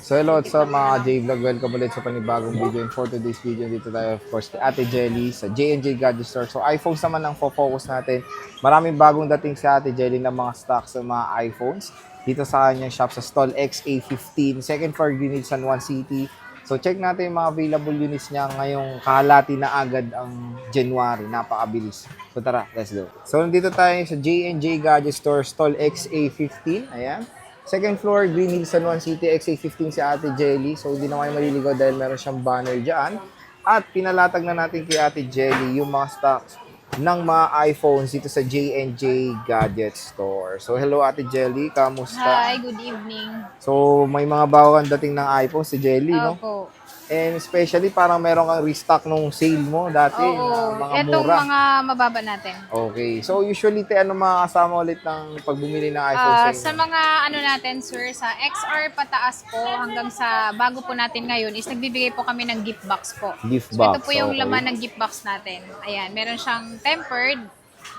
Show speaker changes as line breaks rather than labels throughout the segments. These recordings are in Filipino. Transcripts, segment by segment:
So hello at sa mga J-Vlog, welcome ulit sa panibagong video. And for today's video, dito tayo of course kay Ate Jelly sa J&J Gadget Store. So iPhones naman ang focus natin. Maraming bagong dating sa Ate Jelly ng mga stocks sa mga iPhones. Dito sa kanyang shop sa Stall XA15, second floor unit San Juan City. So check natin yung mga available units niya ngayong kahalati na agad ang January. Napakabilis. So tara, let's go. So nandito tayo sa J&J Gadget Store, Stall XA15. Ayan. Second floor, Green Hills, San Juan City, XA15 si Ate Jelly. So, hindi na kayo maliligaw dahil meron siyang banner dyan. At pinalatag na natin kay Ate Jelly yung mga stocks ng mga iPhones dito sa J&J Gadget Store. So, hello Ate Jelly, kamusta?
Hi, good evening.
So, may mga bago kang dating ng iPhone si Jelly, no?
Opo.
And especially, parang meron kang restock nung sale mo dati,
Oo,
na mga
etong
mura.
mga mababa natin.
Okay. So, usually, ano mga kasama ulit ng pagbumili ng iPhone sa inyo?
Sa mga ano natin, sir, sa XR pataas po hanggang sa bago po natin ngayon is nagbibigay po kami ng gift box po.
Gift
So,
box,
ito po yung
okay.
laman ng gift box natin. Ayan, meron siyang tempered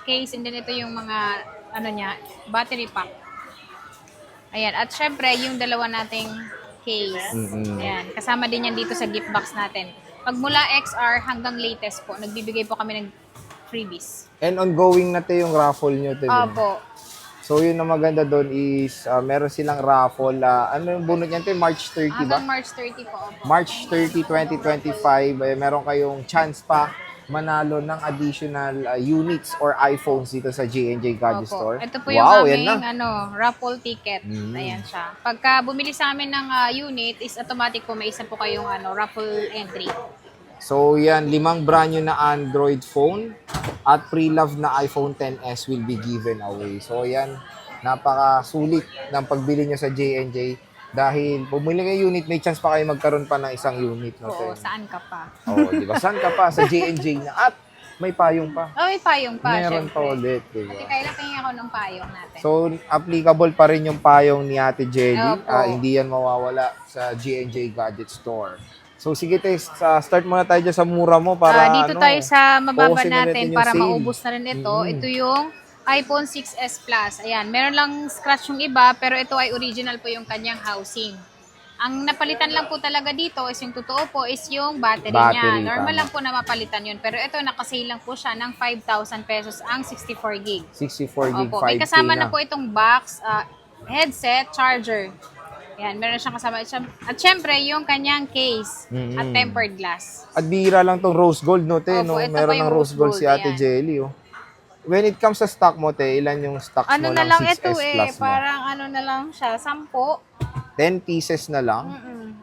case and then ito yung mga ano niya, battery pack. Ayan, at syempre yung dalawa nating case. Ayan, kasama din yan dito sa gift box natin. Pag mula XR hanggang latest po, nagbibigay po kami ng freebies.
And ongoing na 'to yung raffle nyo.
Opo.
So, yun na maganda doon is meron silang raffle. Ano yung bunot niyan? March 30 ba?
Hanggang March 30 po. Opo.
March 30, 2025. Meron kayong chance pa manalo ng additional units or iPhones dito sa J&J Gadget
Opo.
Store.
Ito po yung
Wow, yan
aming
na.
raffle ticket. Ayan siya. Pagka bumili sa amin ng unit, is automatic po may isa po kayong raffle entry.
So, yan. 5 brand new na Android phone at pre-love na iPhone XS will be given away. So, yan. Napakasulit ng pagbili nyo sa J&J. Dahil bumili kayo unit, may chance pa kayo magkaroon pa ng isang unit. No,
Oo,
Ten?
saan ka pa?
Oo, di ba? Saan ka pa? Sa J&J na. At may payong pa.
Oh, may payong pa,
Meron pa
syempre.
ulit, di ba?
Ate Kayla, tingin ako ng payong natin.
So, applicable pa rin yung payong ni Ate Jelly.
Opo.
Hindi yan mawawala sa J&J Gadget Store. So, sige tayo, start muna tayo dyan sa mura mo para
Dito tayo sa mababa
focusin na
natin
yung
para
sale.
maubos na rin ito. Ito yung iPhone 6s Plus. Ayan, meron lang scratch yung iba, pero ito ay original po yung kanyang housing. Ang napalitan lang po talaga dito is yung totoo po is yung battery niya. Normal
tama.
lang po na mapalitan yun. Pero ito, nakasale lang po siya ng 5,000 pesos ang 64 gig.
64 gig,
Opo,
5K
may kasama
na.
na po itong box, headset, charger. Yan, meron siyang kasama. At syempre, yung kanyang case at tempered glass.
At bihira lang tong rose gold, no, te,
Opo,
no?
ito
Meron
pa yung
ng rose gold
rose
si
gold,
Ate
ayan.
Jelly, oh. When it comes sa stock mo, te, ilan yung stocks
Ano
mo
na
ng
lang
6S
ito
Plus mo?
parang ano na lang siya, 10.
10 pieces na lang?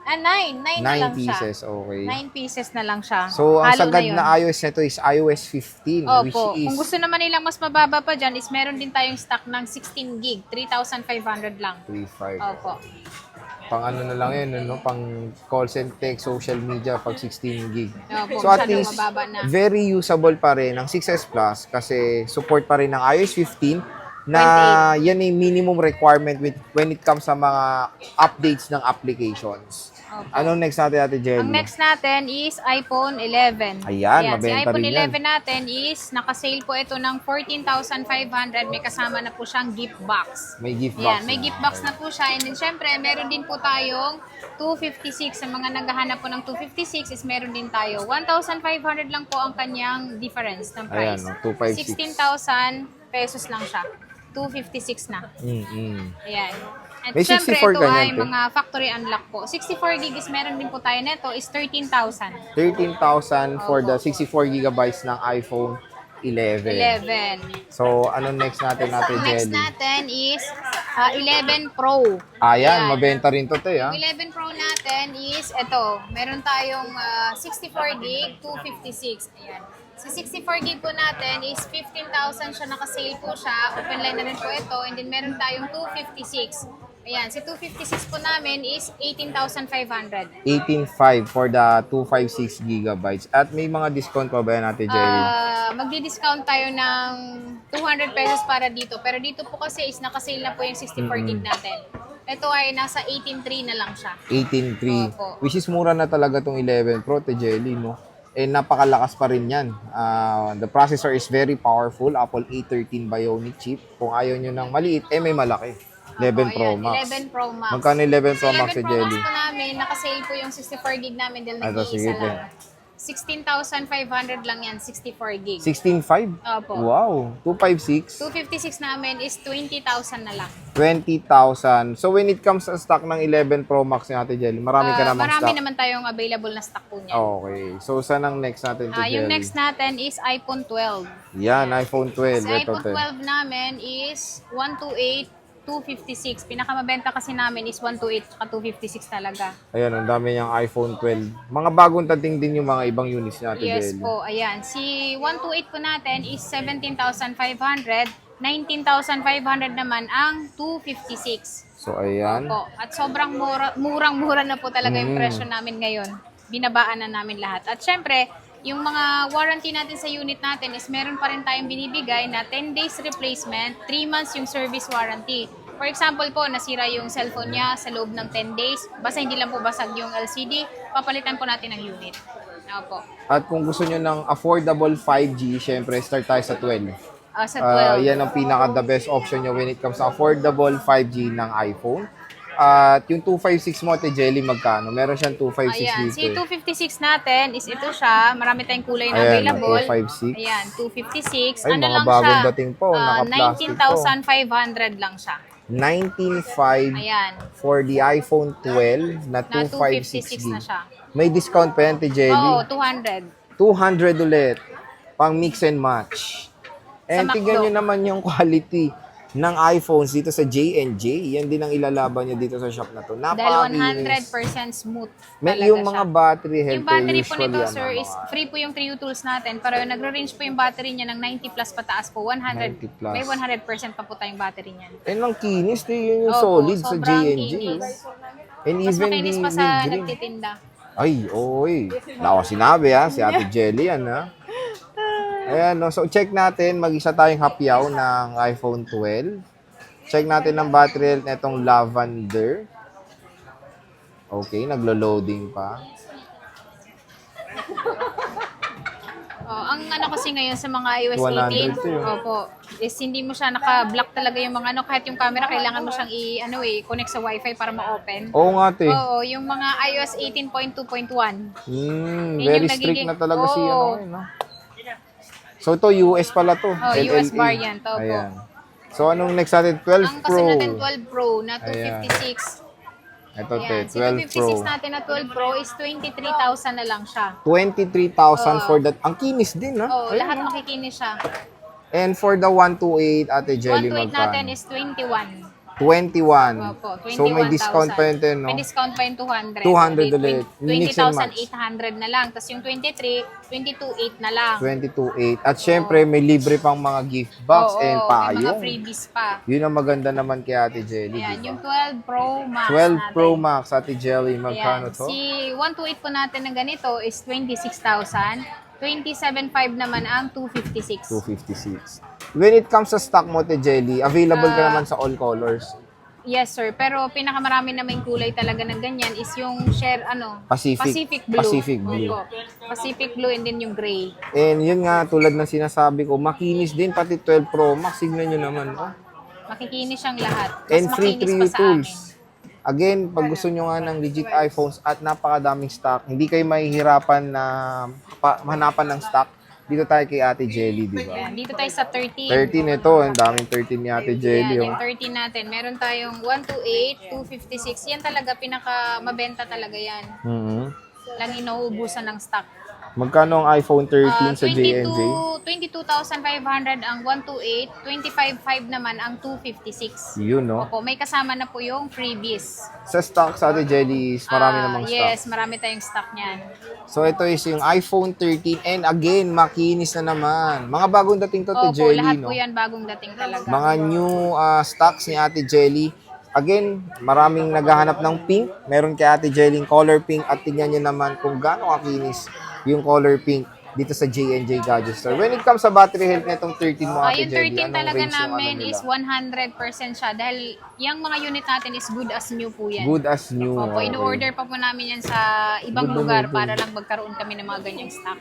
9 na
9
lang
pieces,
siya.
okay.
9 pieces na lang siya.
So, ang
Halo
sagad
yun.
na iOS nito is iOS 15, which
Opo.
is
Kung gusto naman nilang mas mababa pa dyan, is meron din tayong stock ng 16 gig, 3,500 lang.
3.5.
Opo.
Pang ano na lang yun, no? Pang call center, social media, pag 16 gig.
Opo,
So at
masyadong
least,
mababa na.
very usable pa rin ang 6S Plus kasi support pa rin ng iOS 15 na yan ay minimum requirement when it comes sa mga updates ng applications.
Opo.
Anong next natin, Ate Jelly?
Ang next natin is iPhone 11.
Ayan,
si
mabenta
iPhone
rin yan.
11 natin is nakasale po ito ng 14,500. May kasama na po siyang gift box.
May gift box
Yan, may
na.
gift box na po siya. And then syempre, meron din po tayong 256. Sa mga naghahanap po ng 256 is meron din tayo. 1,500 lang po ang kanyang difference ng
Ayan,
price.
no, 256.
16,000 pesos lang siya. 256 na. Ayan. At
May
syempre,
64
ito
ganyan,
ay
te.
mga factory unlock po. 64 gig is meron din po tayo neto is 13,000.
13,000 for
Opo.
the 64 gigabytes ng iPhone 11.
11.
So, anong next natin, Ate
Next
Jelly?
natin is 11 Pro.
Ayan,
Ayan.
mabenta rin to, te, ha?
Yung 11 Pro natin is ito. Meron tayong 64 gig, 256. Ayan. Sa 64 gig po natin is 15,000 siya, nakasale po siya. Open line na rin po ito. And then meron tayong 256. Ayan, si 256 po namin is 18,500.
18.5 for the 256 gigabytes. At may mga discount pa ba yan, Ate Jelly?
Magdi-discount tayo ng 200 pesos para dito. Pero dito po kasi is nakasale na po yung 64 gig natin. Ito ay nasa 18,300 na lang siya.
18.3.
Opo.
Which is mura na talaga tong 11 Pro, Ate Jelly, no? Eh, napakalakas pa rin yan. The processor is very powerful. Apple A13 Bionic chip. Kung ayaw nyo ng maliit, may malaki. 11
Opo,
Pro
ayan,
Max.
11 Pro Max.
Magkano 11 Pro
Sa
Max
11
si
Pro
Jelly?
Max po namin, nakasale po yung 64 gig namin dahil
Ito, sige,
nag-iisa
te.
lang. 16,500 lang yan, 64 gig.
16.5?
Opo.
Wow. 256?
256 namin is 20,000 na lang.
20,000. So when it comes sa stock ng 11 Pro Max ni Ate Jelly, marami ka namang
Marami
stock.
naman tayong available na stock po niyan.
Okay. So saan ang next natin, Ate
Yung
Jelly?
next natin is iPhone 12.
Yan, iPhone 12.
Sa
Ito,
iPhone
te.
12 namin is 128, 256. Pinakamabenta kasi namin is 128 at 256 talaga.
Ayan, ang dami niyang iPhone 12. Mga bagong dating din yung mga ibang units ni Ate
Yes
Jelly.
po, ayan. Si 128 po natin is 17,500. 19,500 naman ang 256.
So ayan.
Opo. At sobrang murang-mura na po talaga yung
Mm.
presyo namin ngayon. Binabaan na namin lahat. At syempre, yung mga warranty natin sa unit natin is meron pa rin tayong binibigay na 10 days replacement, 3 months yung service warranty. For example po, nasira yung cellphone niya sa loob ng 10 days, basta hindi lang po basag yung LCD, papalitan po natin ang unit. Opo.
At kung gusto nyo ng affordable 5G, syempre start tayo sa 12.
Sa 12.
Yan ang pinaka the best option nyo when it comes sa affordable 5G ng iPhone. At yung 256 mo, Ate Jelly, magkano? Meron siyang 256
Ayan,
dito.
si 256 natin is ito siya. Marami tayong kulay na
Ayan,
available.
256.
Ayan, 256.
Ay,
ano
mga
lang
bagong
siya?
dating po, naka-plastic po.
19,500 lang siya.
19.5
Ayan,
for the iPhone 12 na
na
256
256 na
gig.
siya.
May discount pa yan, Ate Jelly.
Oo, 200.
200 ulit. Pang mix and match. And
Sa
tignan
McDo.
nyo naman yung quality ng iPhones dito sa J&J. Yan din ang ilalaban nyo dito sa shop na to.
Dahil
Napakakinis.
100% smooth
May
talaga
yung mga
siya.
battery health
Yung battery po
usually
nito,
yan,
sir,
mga
is free po yung 3U tools natin. Pero nagre-range po yung battery niya ng 90 plus pataas po. 100.
90 plus.
May 100% pa po tayong battery niyan.
And ang kinis, yun yung
Opo,
solid sa
sobrang
J&J.
kinis.
And
Mas
even
makinis pa
the
sa
green.
nagtitinda.
Ay, oy. Wala ko sinabi ha, si Ate Jelly yan ha. Ayan, no. So check natin, mag-isa tayong hapyaw ng iPhone 12. Check natin ang battery health netong lavender. Okay, naglo-loading pa.
Ang ano kasi ngayon sa mga iOS
100 to
18,
yun.
opo, is hindi mo siya naka-block talaga yung mga ano, kahit yung camera kailangan mo siyang connect sa wifi para ma-open.
Oo nga, te.
Oo, yung mga iOS 18.2.1.
Very
yung
strict
nagiging-
na talaga si
Oo.
ano ngayon, no? So ito US pala to.
Oh, US
LLA.
variant, opo.
Ayan. So anong next natin? 12
Ang
Pro.
kasi natin 12 Pro na 256.
Ito, te,
Ayan, si
12 Pro.
256 natin na 12 Pro is 23,000 na lang siya.
23,000 for that. Ang kinis din, ha?
Oh,
Ayun,
lahat
no?
makikinis siya.
And for the 128, Ate Jelly,
128
magkano?
natin is 21.
21.
Opo, 21,000.
So may discount pa yun, te, no?
May discount pa yung 200.
200 ulit. Mix and match.
20,800 na lang. Tapos yung 23, 22,800 na lang.
22.8. At syempre, may libre pang mga gift box
Oo,
and
may mga
payong.
freebies pa.
Yun ang maganda naman kay Ate Jelly,
Ayan,
di
yung
ba?
12 Pro Max
12
natin.
Pro Max, Ate Jelly,
Ayan,
magkano to?
si 128 po natin na ganito is 26,000. 27,500 naman ang 256.
256. When it comes sa stock mo, Ate Jelly, available ka naman sa all colors.
Yes, sir. Pero pinakamarami na may kulay talaga ng ganyan is yung
Pacific
Blue.
Pacific Blue.
Opo. Pacific Blue and then yung gray.
And yun nga, tulad ng sinasabi ko, makinis din, pati 12 Pro Max, signan nyo naman. Oh.
Makikinis siyang lahat. Mas
And free
makinis
3U
pa sa
tools.
amin.
Again, pag gusto nyo nga ng legit iPhones at napakadaming stock, hindi kayo mahihirapan na hanapan ng stock. Dito tayo kay Ate Jelly, di ba?
Ayan, dito tayo sa 13.
13 ito, ang daming 13 ni Ate Jelly.
Ayan, yung
Oh.
13 natin. Meron tayong 128, 256. Yan talaga, pinaka-mabenta talaga yan.
Mhm.
Lang inuubusan ng stock.
Magkano ang iPhone 13 sa J&J?
22,500 ang 128, 25,500 naman ang 256.
Yun, no?
Opo, may kasama na po yung freebies.
Sa stock sa Ate Jelly is marami namang stock.
Yes, marami tayong stock niyan.
So ito is yung iPhone 13 and again, makinis na naman. Mga bagong dating to, Ate
Opo,
Jelly,
lahat
no?
po yan bagong dating talaga.
Mga new stocks ni Ate Jelly. Again, maraming naghahanap ng pink. Meron kay Ate Jelly yung color pink at tingnan nyo naman kung gaano kakinis yung color pink dito sa J&J Gadget Store. When it comes sa battery health nitong 13 mo, Ate
Yung
Jelly,
13
anong
talaga
range yung
namin
nila?
is 100% siya dahil yung mga unit natin is good as new po yan.
Good as new.
Opo,
okay.
in-order pa po namin yan sa ibang
Good
lugar
naman,
para lang magkaroon kami ng mga ganyang stock.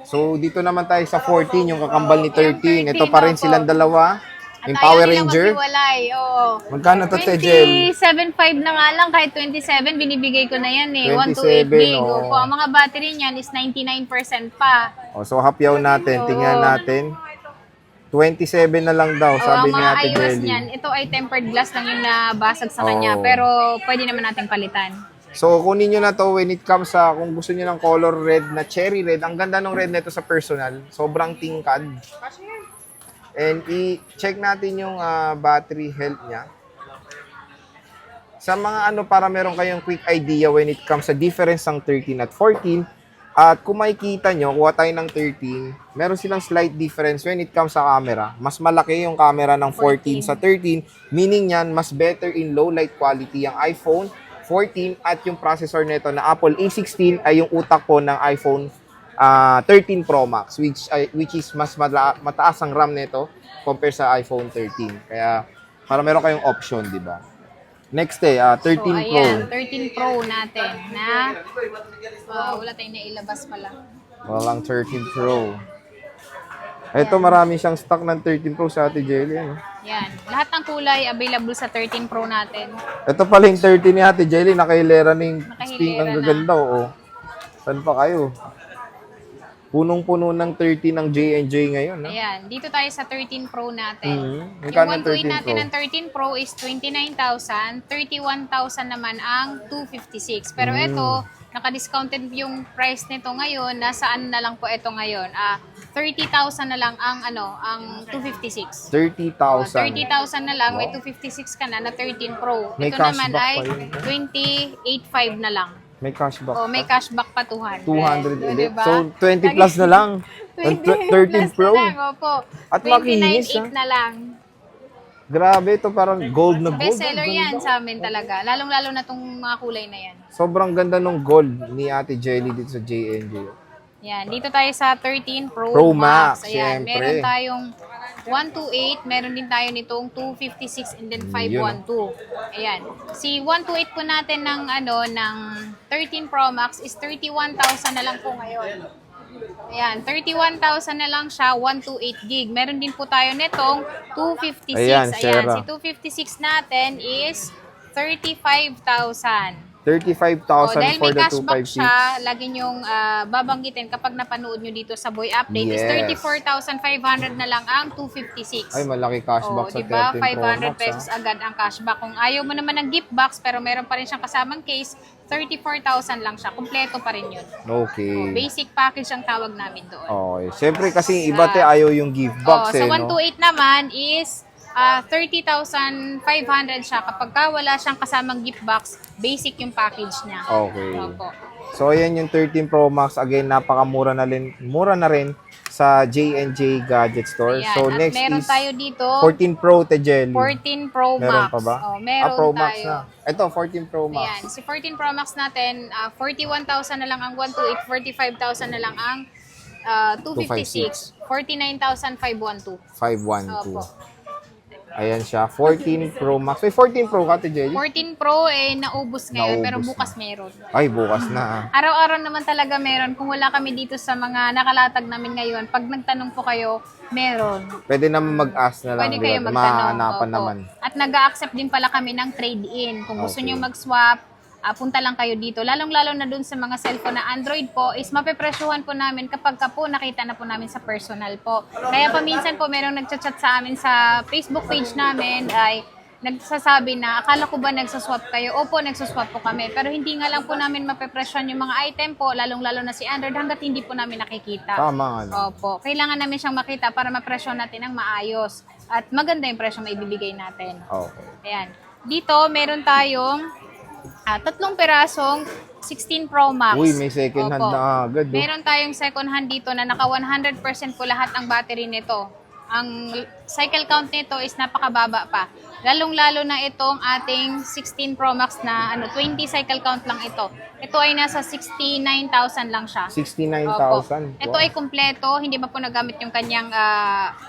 So, dito naman tayo sa 14, yung kakambal ni 13.
Yung 13,
Ito pa rin
opo.
silang dalawa.
At
Yung
ayaw
Power
nilang
Ranger?
maghiwalay. Oo.
Magkano to, Te Jel?
27.5 na nga lang, kahit 27, binibigay ko na yan eh. 1 to 8
27,
gig.
oo.
Opo, ang mga battery niyan is 99% pa.
O, so hapyaw natin. Tingnan natin. 27 na lang daw,
O,
sabi
ang
ni
mga
Ate
iOS
Jelly.
niyan, ito ay tempered glass lang yung nabasag sa kanya.
Oo.
Pero pwede naman natin palitan.
So, kunin nyo na to when it comes sa, kung gusto nyo ng color red na cherry red, ang ganda ng red nito sa personal. Sobrang tingkad. And i-check natin yung battery health niya. Sa mga para meron kayong quick idea when it comes sa difference ng 13 at 14. At kung makikita nyo, kuha tayo ng 13, meron silang slight difference when it comes sa camera. Mas malaki yung camera ng 14 sa 13, meaning yan, mas better in low light quality ang iPhone 14 at yung processor nito na Apple A16 ay yung utak po ng iPhone 13 Pro Max, which is mas mataas ang RAM nito compare sa iPhone 13. Kaya para meron kayong option, di ba? Next 13
So,
Pro.
ayan, 13 Pro natin na wala tayong nailabas pala.
Walang 13 Pro. Ito, marami siyang stock ng 13 Pro sa Ate Jelly. Ano?
Yan. Lahat ng kulay available sa 13 Pro natin.
Ito pala yung 13 ni Ate Jelly. Nakahilera ng spring. Ang
na.
gaganda, oh. Saan pa kayo? Punong-puno ng 13 ng J&J ngayon. No?
Ayan. Dito tayo sa 13 Pro natin. Yung
Magkano
128
13
natin
Pro?
ng 13 Pro is 29,000. 31,000 naman ang 256. Pero ito, naka-discounted yung price nito ngayon. Nasaan na lang po ito ngayon? 30,000 na lang ang 256.
30,000.
30,000 na lang, may 256 ka na 13 Pro.
May
Ito naman
cashback
ay
pa yun.
28,500 na lang.
May cashback
Oh, may
pa.
cashback pa 200.
200
O,
ulit.
diba?
So, 20 plus na lang. 13 Pro.
Na lang, opo.
At makinis,
29,800 na lang.
Grabe, ito parang gold na gold.
Best seller
Ang
yan
ganda.
sa amin talaga. Lalong-lalo na tong mga kulay na yan.
Sobrang ganda ng gold ni Ate Jelly dito sa J&J.
Yan, dito tayo sa 13 Pro,
Pro Max,
Ayan,
syempre.
meron tayong 128, meron din tayo nitong 256 and then 512. Ayan. Si 128 po natin ng ng 13 Pro Max is 31,000 na lang po ngayon. Ayan, 31,000 na lang siya, 128 gig. Meron din po tayo nitong 256.
Ayan, Sarah.
Si 256 natin is 35,000.
35,000
dahil
for
may
the
cashback
256.
siya, lagi niyong babanggitin kapag napanood nyo dito sa Boy Update is
Yes.
34,500 na lang ang 256.
Ay, malaki cashback sa 13
diba?
Pro
500
Max.
pesos agad ang cashback. Kung ayaw mo naman ng gift box pero meron pa rin siyang kasamang case, 34,000 lang siya. Kumpleto pa rin yun.
Okay.
Basic package ang tawag namin doon.
Okay. Siyempre kasi iba ayaw yung gift box
sa
no?
128 naman is 30,500 siya. Kapag wala siyang kasamang gift box, basic yung package niya.
Okay.
Opo.
So, ayan yung 13 Pro Max. Again, napakamura mura na rin sa J&J Gadget Store.
Ayan.
So,
At
next
meron
is
tayo dito
14 Pro Te Jelly.
14 Pro
Meron
Max.
pa ba?
Meron
Pro Max
tayo.
na. Ito, 14 Pro Max.
Ayan, si 14 Pro Max natin, 41,000 na lang ang 128, 45,000 na lang ang 256. 49,512.
512.
Opo.
Ayan siya. 14 Pro Max. May 14 Pro ka, Te Jelly?
14 Pro naubos ngayon, pero
Naubos
bukas meron.
Ay, bukas na.
Araw-araw naman talaga meron. Kung wala kami dito sa mga nakalatag namin ngayon, pag nagtanong po kayo, meron.
Pwede naman mag-ask na lang.
Pwede kayo
di ba?
magtanong.
Mahanapan
Opo.
naman.
At nag-a-accept din pala kami ng trade-in. Kung gusto
Okay.
nyo mag-swap, punta lang kayo dito. Lalong-lalo na dun sa mga cellphone na Android po, is mapepresyuhan po namin kapag ka po nakita na po namin sa personal po. Kaya paminsan po merong nagchat-chat sa amin sa Facebook page namin ay nagsasabi na, akala ko ba nagsaswap kayo? Opo, nagsaswap po kami. Pero hindi nga lang po namin mapepresyon yung mga item po, lalong-lalo na si Android, hanggat hindi po namin nakikita.
Tama nga.
Opo. Kailangan namin siyang makita para mapresyon natin ng maayos. At maganda yung presyo maibibigay natin.
Okay.
Ayan. Dito, meron tayong 3 pirasong 16 Pro Max.
Uy, may second hand
Opo.
na agad. Oh.
Meron tayong second hand dito na naka 100% po lahat ang battery nito. Ang cycle count nito is napakababa pa. Lalong-lalo na itong ating 16 Pro Max na 20 cycle count lang ito. Ito ay nasa 69,000 lang siya.
69,000.
Ito ay kumpleto, hindi pa po nagamit yung kanyang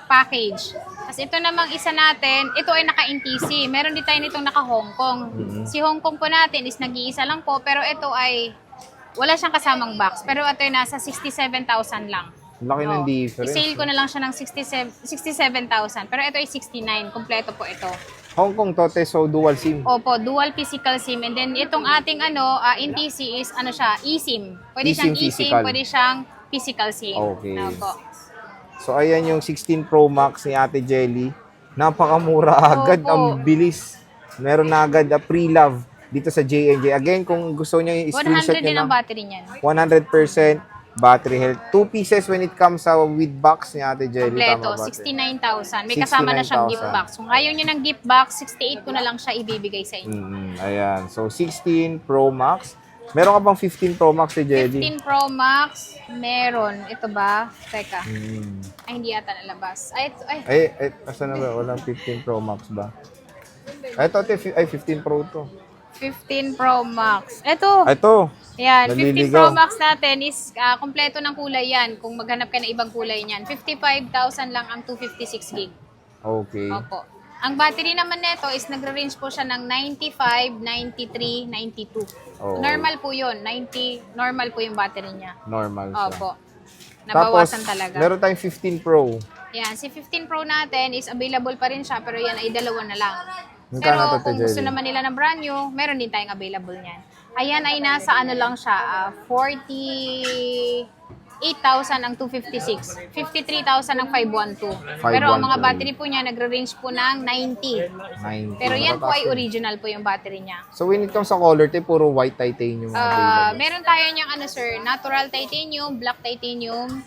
package. Tapos ito namang isa natin, ito ay naka-NTC. Meron din tayo nitong naka-Hong Kong. Si Hong Kong po natin is nag-iisa lang po, pero ito ay wala siyang kasamang box. Pero ito ay nasa 67,000 lang.
Laki ng difference.
I-sale ko na lang siya ng 67,000. Pero ito ay 69. Kompleto po ito.
Hong Kong to, te, so dual SIM.
Opo, dual physical SIM. And then itong ating NTC is siya, eSIM. Pwede siyang
eSIM
eSIM,
physical.
pwede siyang physical SIM.
Okay.
Opo.
So, ayan yung 16 Pro Max ni Ate Jelly. Napakamura agad,
Opo.
ang bilis. Meron na agad pre-love dito sa J&J. Again, kung gusto niyo yung
100
screenshot
din
niyo
ang
na
battery niyan.
100% battery health. 2 pieces when it comes sa with box ni Ate Jelly.
Kompleto,
Tama ba, te?
69,000. May kasama na siyang
69,000.
gift box. Kung ayaw niyo ng gift box, 68 ko na lang siya ibibigay sa inyo.
Ayan. So, 16 Pro Max. Meron ka bang 15 Pro Max si Jelly?
15 Pro Max, meron. Ito ba? Teka.
Mm.
Ay, hindi yata nalabas. Ay,
Asa na ba? Walang 15 Pro Max ba? Ito, ate, 15 Pro to.
15 Pro Max. Ito.
Ito.
Yan, 15
Naliligaw.
Pro Max natin is kompleto ng kulay yan. Kung maghanap ka ng ibang kulay niyan. 55,000 lang ang 256 gig.
Okay.
Opo. Ang battery naman nito is nagre-range po siya ng 95, 93, 92.
Oo.
Normal po yun. 90, normal po yung battery niya.
Normal siya.
Opo. Nabawasan
Tapos,
talaga.
meron tayong 15 Pro.
Yan, si 15 Pro natin is available pa rin siya pero yan ay dalawa na lang.
Magkano
Pero
to, Te
kung gusto
Jelly?
naman nila ng brand new, meron din tayong available niyan. Ayan ay nasa lang siya, 48,000 ang 256. 53,000 ang 512. Pero ang mga
512.
battery po niya nagre-range po ng 90.
90.
Pero yan po ay
Matataas yun.
original po yung battery niya.
So, when it comes sa color, te, puro white titanium ang available.
Meron tayo niyang sir, natural titanium, black titanium,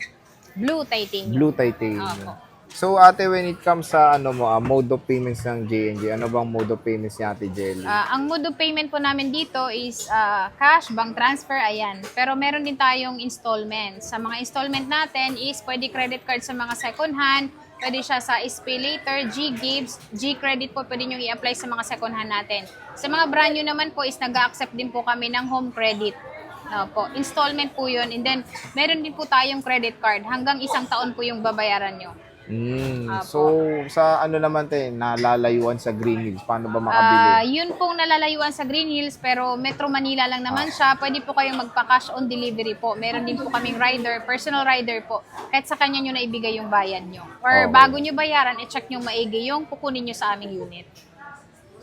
blue titanium.
Blue titanium.
Opo.
So, ate, when it comes sa mode of payments ng J&J, ano bang mode of payments ni Ate Jelly?
Ang mode of payment po namin dito is cash, bank transfer, ayan. Pero meron din tayong installment. Sa mga installment natin is pwede credit card sa mga second hand, pwede siya sa SPayLater, G-Gives, G-Credit po pwede nyo i-apply sa mga second hand natin. Sa mga brand new naman po is nag-accept din po kami ng home credit. Po, installment po yun. And then, meron din po tayong credit card. Hanggang 1 taon po yung babayaran nyo.
So, sa naman te, nalalayuan sa Green Hills, paano ba makabili?
Yun pong nalalayuan sa Green Hills, pero Metro Manila lang naman siya. Pwede po kayong magpa-cash on delivery po. Meron din po kaming rider, personal rider po. Kahit sa kanya nyo na ibigay yung bayad nyo. Or
Okay.
bago nyo bayaran, i-check nyo maigi yung kukunin nyo sa aming unit.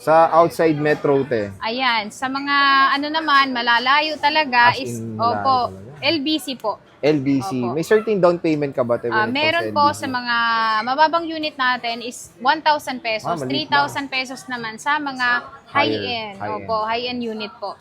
Sa outside metro, te.
Ayan, sa mga naman, malalayo talaga
As
is,
in, malayo
opo,
talaga.
LBC po.
LBC.
Opo.
May certain down payment ka ba, te? when it comes
Meron
sa
po
LBC?
sa mga mababang unit natin is 1,000 pesos,
maliit
3,000 pesos naman sa mga high-end.
High-end.
Opo, high-end unit po.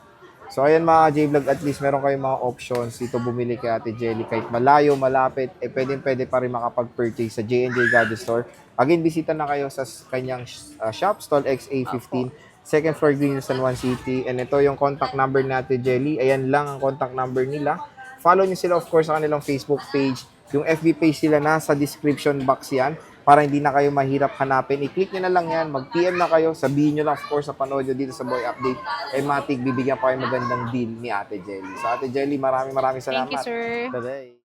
So, ayan mga J-Vlog, at least meron kayong mga options dito bumili kay Ate Jelly. Kahit malayo, malapit, pwede pa rin makapag-purchase sa J&J Gadget Store. Again, bisita na kayo sa kanyang shop, stall XA15, second floor, Green Hills, San Juan City. And ito yung contact number ni Ate Jelly. Ayan lang ang contact number nila. Follow niyo sila, of course, sa kanilang Facebook page. Yung FB page sila nasa description box yan para hindi na kayo mahirap hanapin. I-click nyo na lang yan. Mag-PM na kayo. Sabihin nyo lang, of course, sa panood nyo dito sa Boy Update. Kay Matic, bibigyan pa kayo magandang deal ni Ate Jelly. So, Ate Jelly, maraming salamat.
Thank you, sir.
Bye-bye.